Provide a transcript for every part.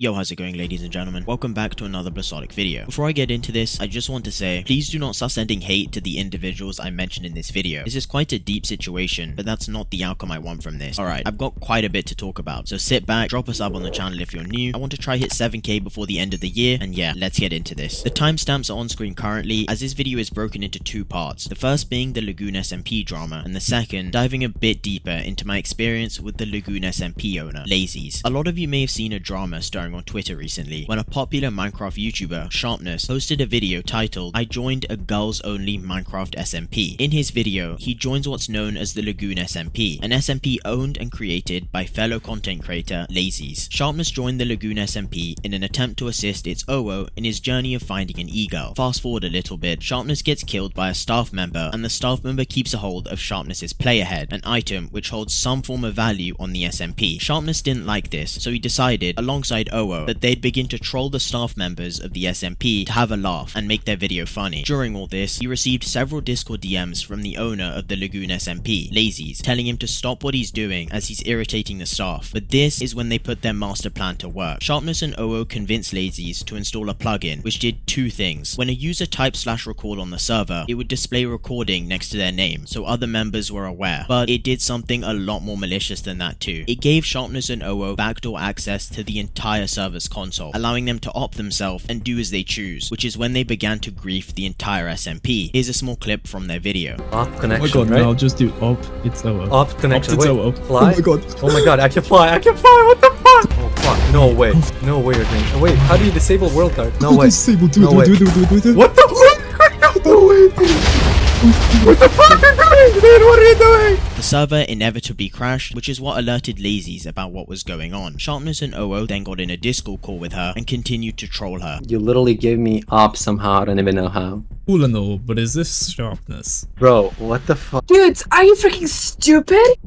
Yo, how's it going, ladies and gentlemen? Welcome back to another Blissolic video. Before I get into this, I just want to say, please do not start sending hate to the individuals I mentioned in this video. This is quite a deep situation, but that's not the outcome I want from this. Alright, I've got quite a bit to talk about, so sit back, drop a sub on the channel if you're new. I want to try hit 7k before the end of the year, and yeah, let's get into this. The timestamps are on screen currently, as this video is broken into two parts. The first being the Lagoon SMP drama, and the second, diving a bit deeper into my experience with the Lagoon SMP owner, Lazies. A lot of you may have seen a drama stirring on Twitter recently when a popular Minecraft YouTuber, Sharpness, posted a video titled "I joined a girls only Minecraft SMP." In his video, he joins what's known as the Lagoon SMP, an SMP owned and created by fellow content creator Lazies. Sharpness joined the Lagoon SMP in an attempt to assist ItzOwo in his journey of finding an egirl. Fast forward a little bit, Sharpness gets killed by a staff member, and the staff member keeps a hold of Sharpness's player head, an item which holds some form of value on the SMP. Sharpness didn't like this, so he decided, alongside Owo, that they'd begin to troll the staff members of the SMP to have a laugh and make their video funny. During all this, he received several Discord DMs from the owner of the Lagoon SMP, Lazies, telling him to stop what he's doing as he's irritating the staff. But this is when they put their master plan to work. Sharpness and Owo convinced Lazies to install a plugin which did two things. When a user typed /record on the server, it would display recording next to their name, so other members were aware. But it did something a lot more malicious than that too. It gave Sharpness and Owo backdoor access to the entire server's console, allowing them to opt themselves and do as they choose, which is when they began to grief the entire SMP. Here's a small clip from their video. Opt connection, oh my god, right? no, just do opt ItzOwo. Opt connection, Opt wait, ItzOwo. fly? Oh my god. Oh my god, I can fly, what the fuck? Oh fuck, no way. No way you're doing it. Wait, how do you disable world card? No way. Disable, do No way. it. What the fuck? No way. What the fuck are you doing, dude? What are you doing? The server inevitably crashed, which is what alerted Lazies about what was going on. Sharpness and Owo then got in a Discord call with her and continued to troll her. You literally gave me opt somehow, I don't even know how. Cool and all, but is this Sharpness? Bro, what the fuck? Dudes, are you freaking stupid?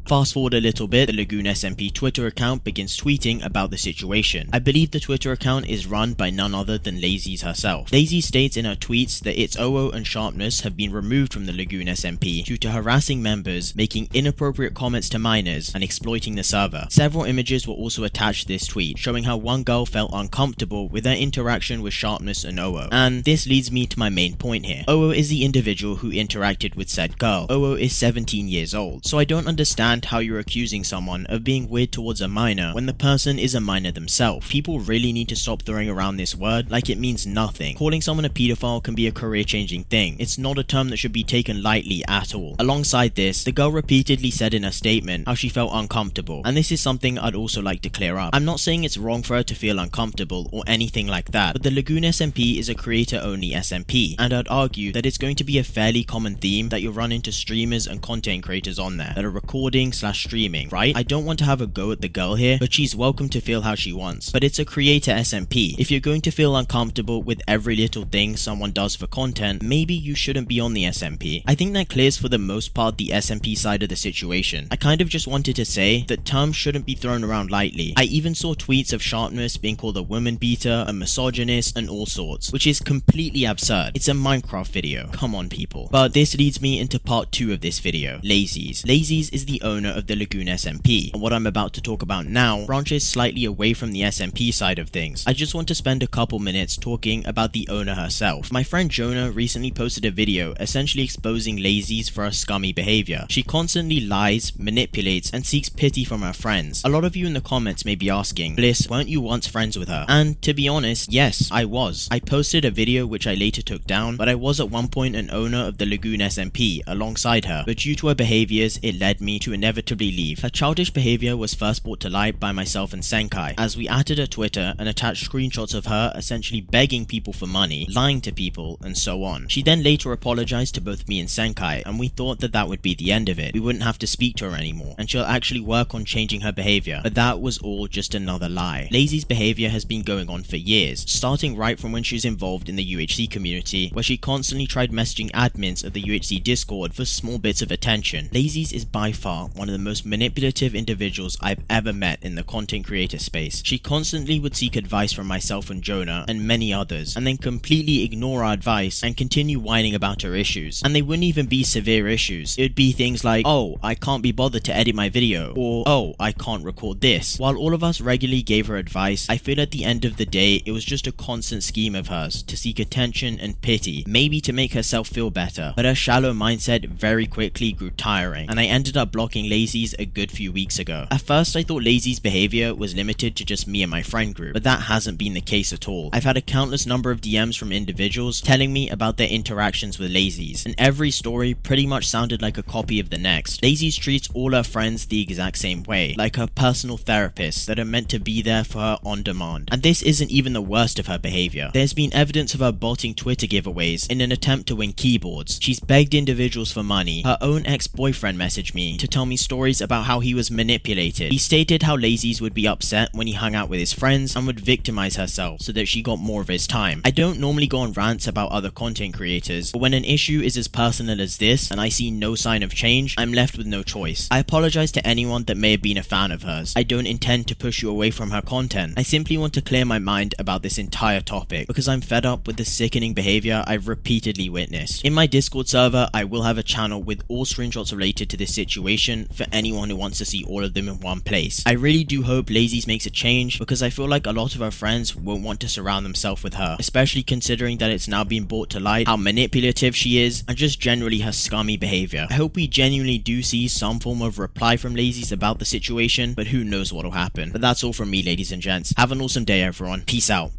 Fast forward a little bit, the Lagoon SMP Twitter account begins tweeting about the situation. I believe the Twitter account is run by none other than Lazies herself. Lazies states in her tweets that ItzOwo and Sharpness have been removed from the Lagoon SMP due to harassing members, making inappropriate comments to minors, and exploiting the server. Several images were also attached to this tweet, showing how one girl felt uncomfortable with her interaction with Sharpness and Owo. And this leads me to my main point here. Owo is the individual who interacted with said girl. Owo is 17 years old, so I don't understand how you're accusing someone of being weird towards a minor when the person is a minor themselves. People really need to stop throwing around this word like it means nothing. Calling someone a pedophile can be a career-changing thing. It's not a term that should be taken lightly at all. Alongside this, the girl repeatedly said in her statement how she felt uncomfortable, and this is something I'd also like to clear up. I'm not saying it's wrong for her to feel uncomfortable or anything like that, but the Lagoon SMP is a creator-only SMP, and I'd argue that it's going to be a fairly common theme that you'll run into streamers and content creators on there that are recording/streaming, right? I don't want to have a go at the girl here, but she's welcome to feel how she wants. But it's a creator SMP. If you're going to feel uncomfortable with every little thing someone does for content, maybe you shouldn't be on the SMP. I think that clears for the most part the SMP side of the situation. I kind of just wanted to say that terms shouldn't be thrown around lightly. I even saw tweets of Sharpness being called a woman beater, a misogynist, and all sorts, which is completely absurd. It's a Minecraft video. Come on, people. But this leads me into part 2 of this video, Lazies. Lazies is the owner of the Lagoon SMP, and what I'm about to talk about now branches slightly away from the SMP side of things. I just want to spend a couple minutes talking about the owner herself. My friend Jonah recently posted a video essentially exposing Lazies for her scummy behavior. She constantly lies, manipulates, and seeks pity from her friends. A lot of you in the comments may be asking, Bliss, weren't you once friends with her? And to be honest, yes, I was. I posted a video which I later took down, but I was at one point an owner of the Lagoon SMP alongside her, but due to her behaviors, it led me to inevitably leave. Her childish behavior was first brought to light by myself and Senkai, as we added her Twitter and attached screenshots of her essentially begging people for money, lying to people, and so on. She then later apologized to both me and Senkai, and we thought that that would be the end of it. We wouldn't have to speak to her anymore, and she'll actually work on changing her behavior, but that was all just another lie. Lazy's behavior has been going on for years, starting right from when she was involved in the UHC community, where she constantly tried messaging admins of the UHC Discord for small bits of attention. Lazy's is by far one of the most manipulative individuals I've ever met in the content creator space. She constantly would seek advice from myself and Jonah and many others, and then completely ignore our advice and continue whining about her issues. And they wouldn't even be severe issues. It would be things like, oh, I can't be bothered to edit my video, or oh, I can't record this. While all of us regularly gave her advice, I feel at the end of the day it was just a constant scheme of hers to seek attention and pity, maybe to make herself feel better. But her shallow mindset very quickly grew tiring, and I ended up blocking Lazies a good few weeks ago. At first I thought Lazies' behavior was limited to just me and my friend group, but that hasn't been the case at all. I've had a countless number of DMs from individuals telling me about their interactions with Lazies, and every story pretty much sounded like a copy of the next. Lazies treats all her friends the exact same way, like her personal therapists that are meant to be there for her on demand. And this isn't even the worst of her behavior. There's been evidence of her botting Twitter giveaways in an attempt to win keyboards. She's begged individuals for money. Her own ex-boyfriend messaged me to tell me stories about how he was manipulated. He stated how Lazies would be upset when he hung out with his friends and would victimize herself so that she got more of his time. I don't normally go on rants about other content creators, but when an issue is as personal as this and I see no sign of change, I'm left with no choice. I apologize to anyone that may have been a fan of hers. I don't intend to push you away from her content. I simply want to clear my mind about this entire topic because I'm fed up with the sickening behavior I've repeatedly witnessed. In my Discord server, I will have a channel with all screenshots related to this situation for anyone who wants to see all of them in one place. I really do hope Lazies makes a change because I feel like a lot of her friends won't want to surround themselves with her, especially considering that it's now been brought to light how manipulative she is and just generally her scummy behavior. I hope we genuinely do see some form of reply from Lazies about the situation, but who knows what'll happen. But that's all from me, ladies and gents. Have an awesome day, everyone. Peace out.